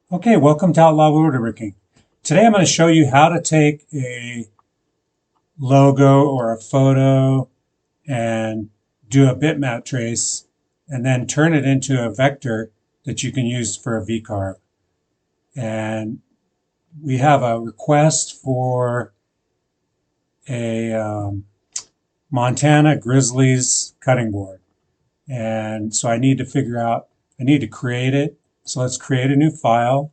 Okay, welcome to Outlaw Woodworking. Today I'm going to show you how to take a logo or a photo and do a bitmap trace and then turn it into a vector that you can use for a VCarve. And we have a request for a Montana Grizzlies cutting board. And so I need to create it. So let's create a new file.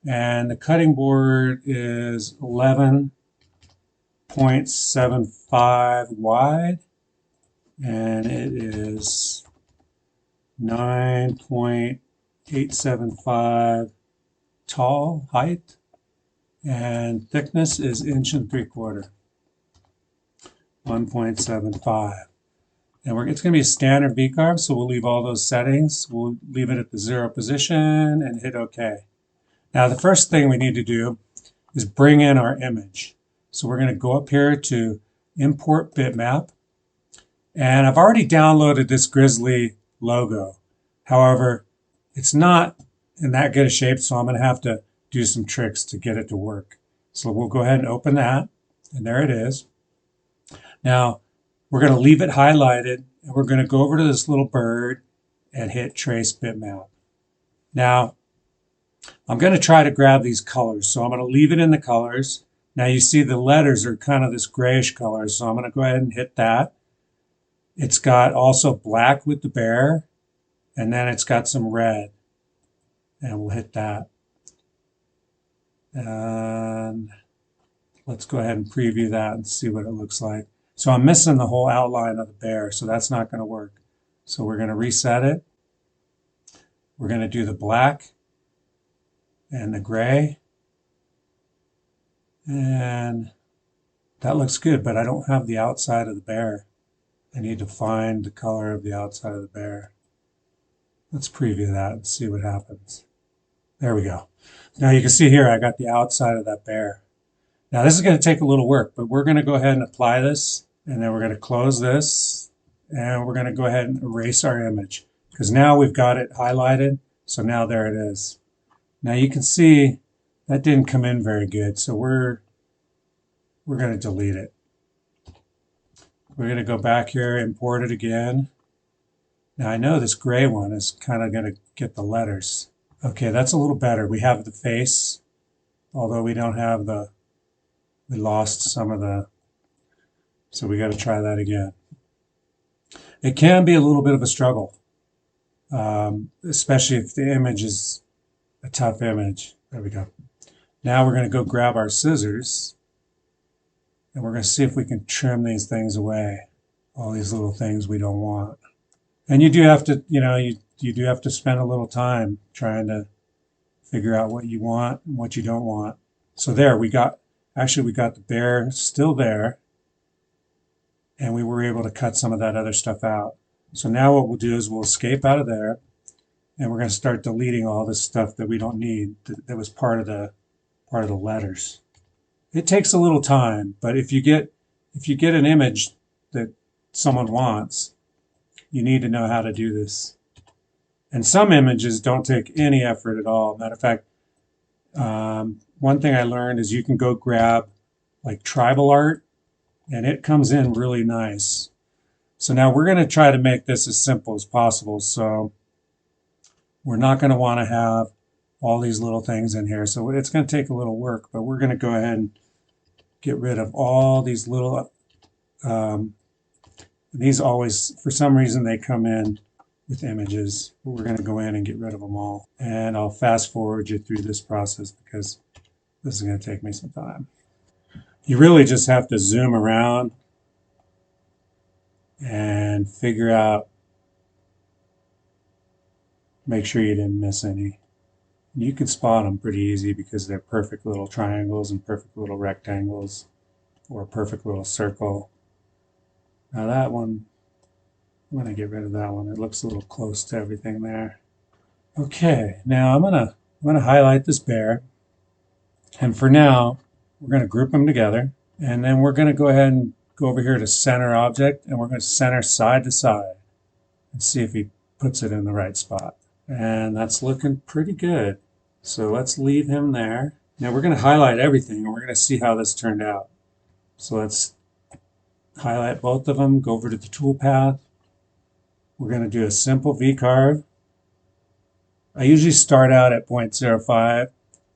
And the cutting board is 11.75 wide. And it is 9.875 tall height. And thickness is 1.75 inches. 1.75. And it's going to be a standard VCarve, so we'll leave all those settings. We'll leave it at the 0 position and hit OK. Now, the first thing we need to do is bring in our image. So we're going to go up here to Import Bitmap. And I've already downloaded this Grizzly logo. However, it's not in that good a shape, so I'm going to have to do some tricks to get it to work. So we'll go ahead and open that, and there it is. Now, we're going to leave it highlighted, and we're going to go over to this little bird and hit Trace Bitmap. Now, I'm going to try to grab these colors, so I'm going to leave it in the colors. Now you see the letters are kind of this grayish color, so I'm going to go ahead and hit that. It's got also black with the bear, and then it's got some red, and we'll hit that. And let's go ahead and preview that and see what it looks like. So I'm missing the whole outline of the bear, so that's not going to work. So we're going to reset it. We're going to do the black and the gray. And that looks good, but I don't have the outside of the bear. I need to find the color of the outside of the bear. Let's preview that and see what happens. There we go. Now you can see here I got the outside of that bear. Now this is going to take a little work, but we're going to go ahead and apply this, and then we're going to close this, and we're going to go ahead and erase our image, because now we've got it highlighted, so now there it is. Now you can see that didn't come in very good, so we're going to delete it. We're going to go back here, import it again. Now I know this gray one is kind of going to get the letters. Okay, that's a little better. We have the face, although we don't have we lost some of so we got to try that again. It can be a little bit of a struggle, especially if the image is a tough image. There we go. Now we're going to go grab our scissors, and we're going to see if we can trim these things away, all these little things we don't want. And you do have to, you do have to spend a little time trying to figure out what you want and what you don't want. So there, we got the bear still there, and we were able to cut some of that other stuff out. So now what we'll do is we'll escape out of there, and we're going to start deleting all this stuff that we don't need, that was part of the letters. It takes a little time, but if you get an image that someone wants, you need to know how to do this. And some images don't take any effort at all. Matter of fact, one thing I learned is you can go grab like tribal art, and it comes in really nice. So now we're going to try to make this as simple as possible. So we're not going to want to have all these little things in here. So it's going to take a little work, but we're going to go ahead and get rid of all these little, these always, for some reason, they come in with images. But we're going to go in and get rid of them all. And I'll fast forward you through this process because this is going to take me some time. You really just have to zoom around and figure out, make sure you didn't miss any. You can spot them pretty easy because they're perfect little triangles and perfect little rectangles or a perfect little circle. Now that one, I'm going to get rid of that one. It looks a little close to everything there. Okay, now I'm going to highlight this bear. And for now, we're going to group them together. And then we're going to go ahead and go over here to center object, and we're going to center side to side and see if he puts it in the right spot. And that's looking pretty good. So let's leave him there. Now we're going to highlight everything and we're going to see how this turned out. So let's highlight both of them, go over to the toolpath. We're going to do a simple V-carve. I usually start out at 0.05.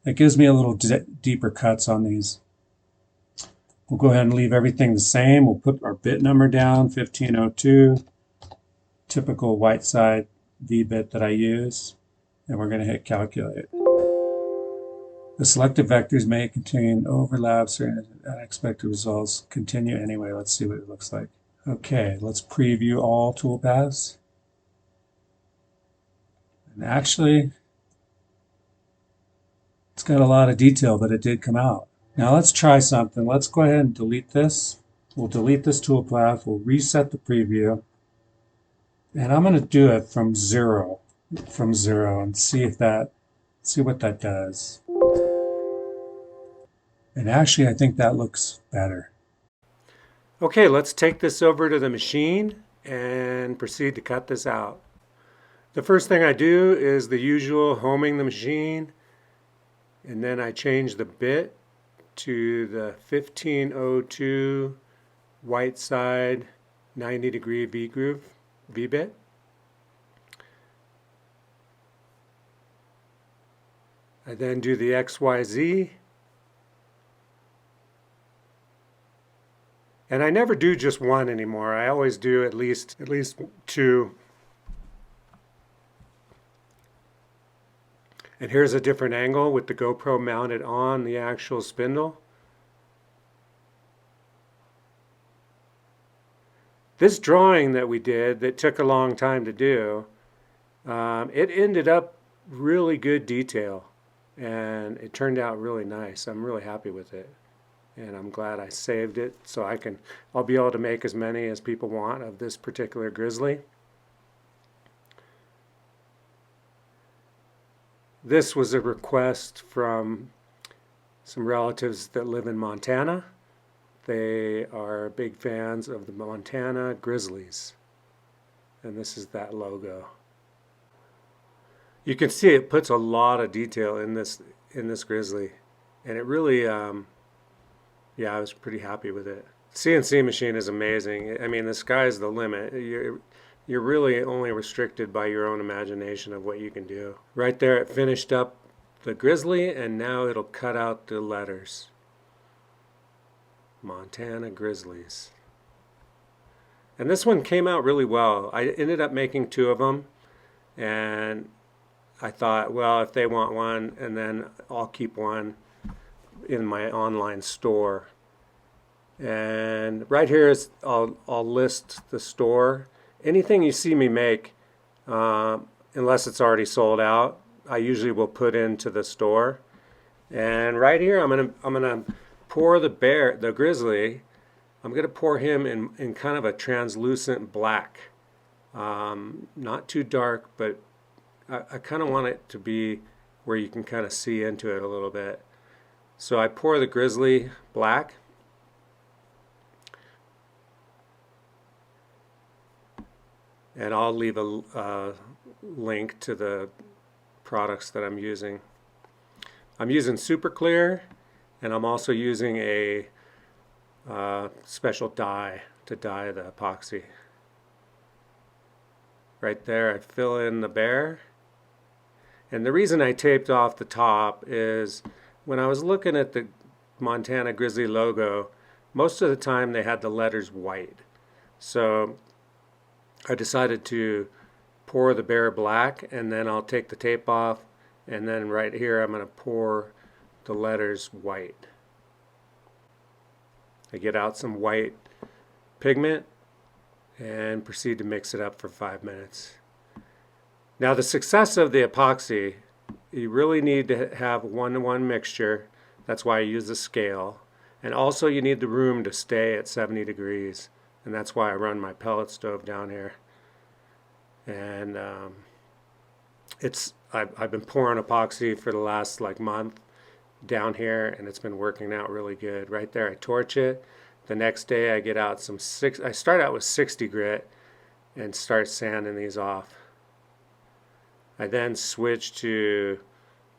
That gives me a little deeper cuts on these. We'll go ahead and leave everything the same. We'll put our bit number down, 1502, typical white side V-bit that I use, and we're going to hit calculate. The selected vectors may contain overlaps or unexpected results. Continue anyway. Let's see what it looks like. Okay, let's preview all toolpaths. And actually, it's got a lot of detail, but it did come out. Now let's try something. Let's go ahead and delete this. We'll delete this toolpath. We'll reset the preview. And I'm going to do it from zero, and see what that does. And actually, I think that looks better. Okay, let's take this over to the machine and proceed to cut this out. The first thing I do is the usual homing the machine, and then I change the bit to the 1502 white side 90-degree V-groove V-bit. I then do the XYZ, and I never do just one anymore. I always do at least two. And here's a different angle with the GoPro mounted on the actual spindle. This drawing that we did that took a long time to do, it ended up really good detail, and it turned out really nice. I'm really happy with it, and I'm glad I saved it so I'll be able to make as many as people want of this particular grizzly. This was a request from some relatives that live in Montana. They are big fans of the Montana Grizzlies, and this is that logo. You can see it puts a lot of detail in this grizzly, and it really, yeah, I was pretty happy with it. CNC machine is amazing. I mean, the sky's the limit. You're really only restricted by your own imagination of what you can do. Right there, it finished up the grizzly, and now it'll cut out the letters. Montana Grizzlies. And this one came out really well. I ended up making two of them, and I thought, well, if they want one, and then I'll keep one in my online store. And right here is I'll list the store. Anything you see me make, unless it's already sold out, I usually will put into the store. And right here, I'm gonna pour the grizzly. I'm gonna pour him in kind of a translucent black, not too dark, but I kind of want it to be where you can kind of see into it a little bit. So I pour the grizzly black. And I'll leave a link to the products that I'm using. I'm using Super Clear, and I'm also using a special dye to dye the epoxy. Right there, I fill in the bear. And the reason I taped off the top is when I was looking at the Montana Grizzly logo, most of the time they had the letters white. So I decided to pour the bear black, and then I'll take the tape off, and then right here I'm going to pour the letters white. I get out some white pigment and proceed to mix it up for 5 minutes. Now, the success of the epoxy, you really need to have 1-to-1 mixture. That's why I use the scale. And also you need the room to stay at 70 degrees. And that's why I run my pellet stove down here. And I've been pouring epoxy for the last month down here, and it's been working out really good. Right there, I torch it. The next day I get out I start out with 60 grit and start sanding these off. I then switch to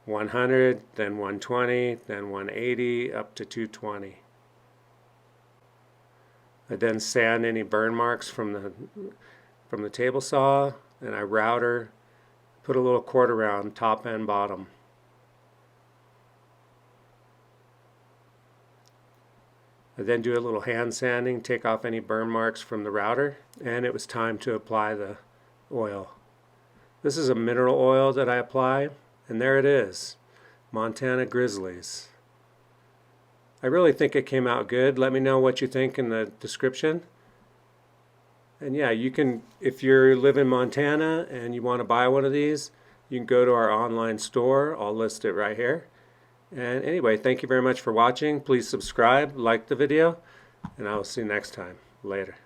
100, then 120, then 180, up to 220. I then sand any burn marks from the table saw, and I router, put a little quarter round top and bottom. I then do a little hand sanding, take off any burn marks from the router, and it was time to apply the oil. This is a mineral oil that I apply, and there it is, Montana Grizzlies. I really think it came out good. Let me know what you think in the description. And yeah, you can, if you live in Montana and you want to buy one of these, you can go to our online store. I'll list it right here. And anyway, thank you very much for watching. Please subscribe, like the video, and I will see you next time. Later.